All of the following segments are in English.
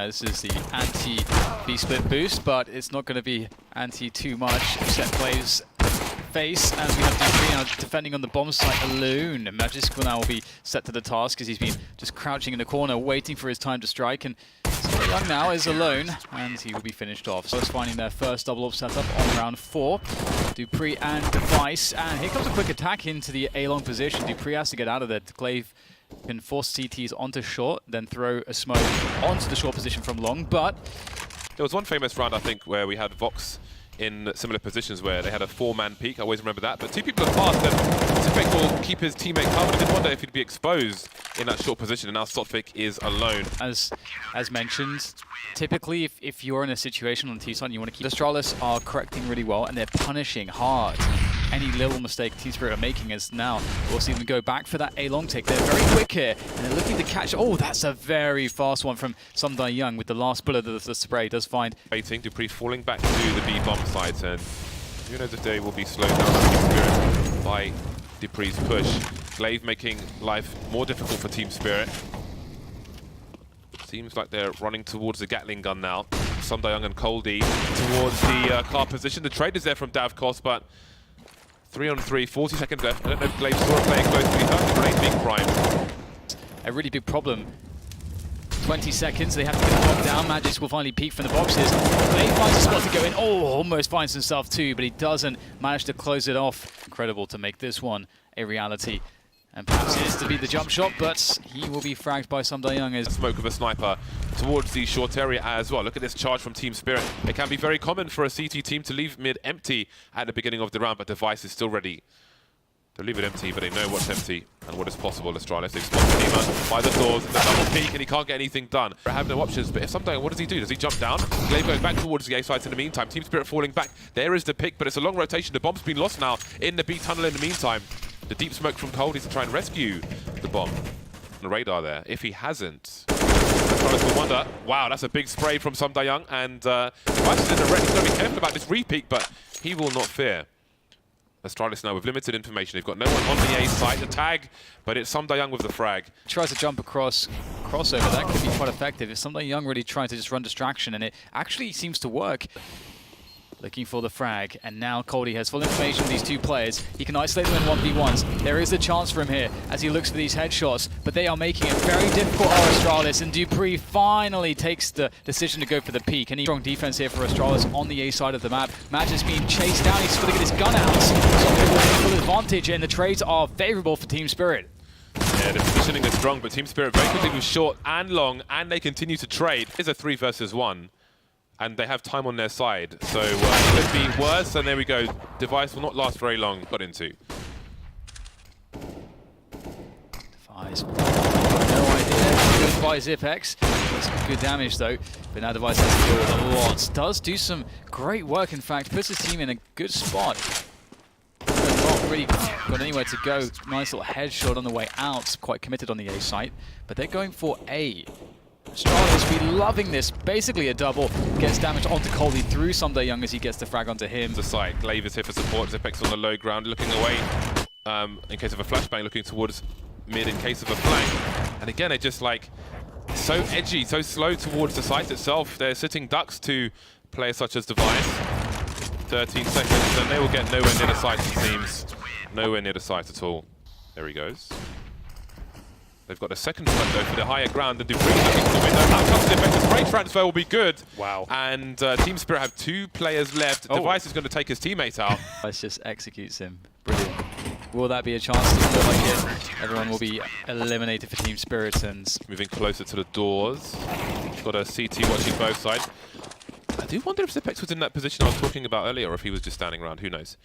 This is the anti-B-split boost, but it's not going to be anti too much. Set plays face, and we have D3 now defending on the bomb site alone. Magisk will now be set to the task as he's been just crouching in the corner, waiting for his time to strike. And Young now is alone, and he will be finished off. So it's finding their first double-up setup on round 4. Dupree and Device, and here comes a quick attack into the A-long position. Dupree has to get out of there. Glaive can force CTs onto short, then throw a smoke onto the short position from long, but there was one famous round, I think, where we had Vox in similar positions where they had a 4-man peak. I always remember that. But 2 people have passed, and Sophic will keep his teammate covered. I did wonder if he'd be exposed in that short position, and now Sophic is alone. As mentioned, typically if you're in a situation on the T-side, you want to keep... Astralis are correcting really well, and they're punishing hard any little mistake Team Spirit are making. As now we'll see them go back for that A-long take. They're very quick here, and they're looking to catch... Oh, that's a very fast one from Sumdai Young with the last bullet of the spray. Does find... Waiting, Dupree falling back to the B bomb site, and who knows if they will be slowed down Team Spirit by Dupree's push. Glaive making life more difficult for Team Spirit. Seems like they're running towards the Gatling gun now. Sumdai Young and Coldy towards the car position. The trade is there from Davkos, but 3 on 3, 40 seconds left. I don't know if Glaive saw it playing closely. Heard the grenade being primed. A really big problem. 20 seconds, they have to get the bomb down. Magisk will finally peek from the boxes. Glaive finds a spot to go in. Oh, almost finds himself too, but he doesn't manage to close it off. Incredible to make this one a reality. And perhaps it is to be the jump shot, but he will be fragged by Sumdai Young. As smoke of a sniper towards the short area as well. Look at this charge from Team Spirit. It can be very common for a CT team to leave mid empty at the beginning of the round, but Device is still ready. They leave it empty, but they know what's empty and what is possible. Astralis, they spot the teamer by the doors, the double peek, and he can't get anything done. They have no options, but if Sumdai, what does he do? Does he jump down? Glaive goes back towards the A sites in the meantime. Team Spirit falling back. There is the pick, but it's a long rotation. The bomb's been lost now in the B tunnel in the meantime. The deep smoke from Cold is to try and rescue the bomb. The radar there. If he hasn't, Astralis will wonder. Wow, that's a big spray from Sumdai Young, and Device is in the red. He's got to be careful about this re-peek, but he will not fear. Astralis now with limited information. They've got no one on the A site. The tag, but it's Sumdai Young with the frag. Tries to jump across crossover. That could be quite effective. If Sumdai Young really tries to just run distraction, and it actually seems to work. Looking for the frag, and now Coldy has full information of these 2 players. He can isolate them in 1v1s. There is a chance for him here as he looks for these headshots, but they are making it very difficult for Astralis, and Dupree finally takes the decision to go for the peak. And strong defense here for Astralis on the A side of the map. Magisk being chased down, he's got to get his gun out. So they will take full advantage, and the trades are favorable for Team Spirit. Yeah, the positioning is strong, but Team Spirit very quickly was short and long, and they continue to trade. It's a 3 versus 1. And they have time on their side, so it could be worse, and there we go. Device will not last very long. Got into. Device, no idea. Good by Zipex. Does some good damage though, but now Device has to deal with a lot. Does do some great work, in fact. Puts his team in a good spot. Not really got anywhere to go. Nice little headshot on the way out. Quite committed on the A site, but they're going for A. Astralis will be loving this. Basically a double. Gets damage onto Coldy through Sumdai Young as he gets the frag onto him. The site. Glaive is here for support. Zipex on the low ground, looking away in case of a flashbang, looking towards mid in case of a flank. And again, they're just like so edgy, so slow towards the site itself. They're sitting ducks to players such as Device. 13 seconds, and they will get nowhere near the site, it seems. Nowhere near the site at all. There he goes. They've got a second smoke though for the higher ground, and Dupree looking for the window. Now comes the effect. The spray transfer will be good. Wow. And Team Spirit have 2 players left. Device is going to take his teammate out. Device just executes him. Brilliant. Will that be a chance to feel like it? Everyone will be eliminated for Team Spirit, and moving closer to the doors. Got a CT watching both sides. I do wonder if Zipex was in that position I was talking about earlier, or if he was just standing around. Who knows?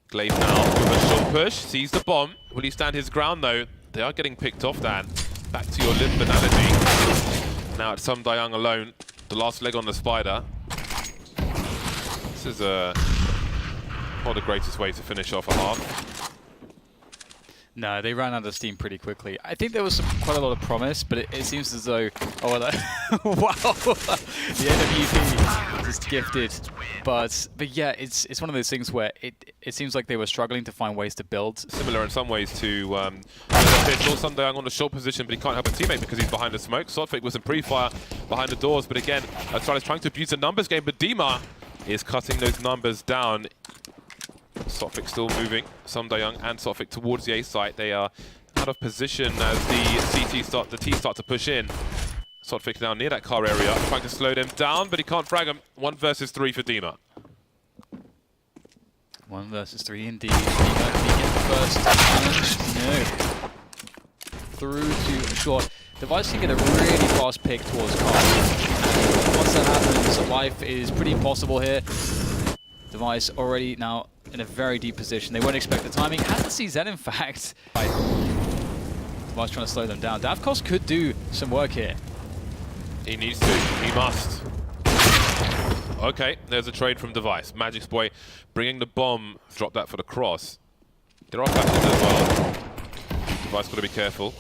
Glaive now with a short push, sees the bomb. Will he stand his ground though? They are getting picked off, Dan. Back to your limp analogy. Now it's Sumdai Young alone. The last leg on the spider. This is not the greatest way to finish off a half. No, they ran out of steam pretty quickly. I think there was quite a lot of promise, but it seems as though, oh, wow, the NWP just gifted. But yeah, it's one of those things where it seems like they were struggling to find ways to build. Similar in some ways to Pistol. Sundown on the short position, but he can't help a teammate because he's behind the smoke. Sotfik with some pre-fire behind the doors, but again, Astralis trying to abuse the numbers game, but Dima is cutting those numbers down. Sotfik still moving, Sumdayung and Sotfik towards the A site. They are out of position as the T start to push in. Sotfik now near that car area, trying to slow them down, but he can't frag them. 1 versus 3 for Dima. 1 versus 3 indeed. Dima, can he get the first challenge? No. Through to short. Device can get a really fast pick towards car. And once that happens, life is pretty impossible here. Device already now in a very deep position. They won't expect the timing. Has the CZ, in fact. Device trying to slow them down. Davkos could do some work here. He needs to. He must. Okay, there's a trade from Device. Magic's boy bringing the bomb. Drop that for the cross. There are flashes as well. Device got to be careful.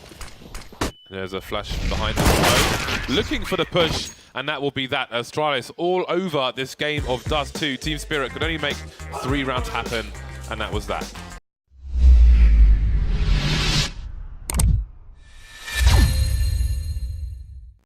There's a flash behind the smoke. Looking for the push, and that will be that. Astralis all over this game of Dust 2. Team Spirit could only make 3 rounds happen, and that was that.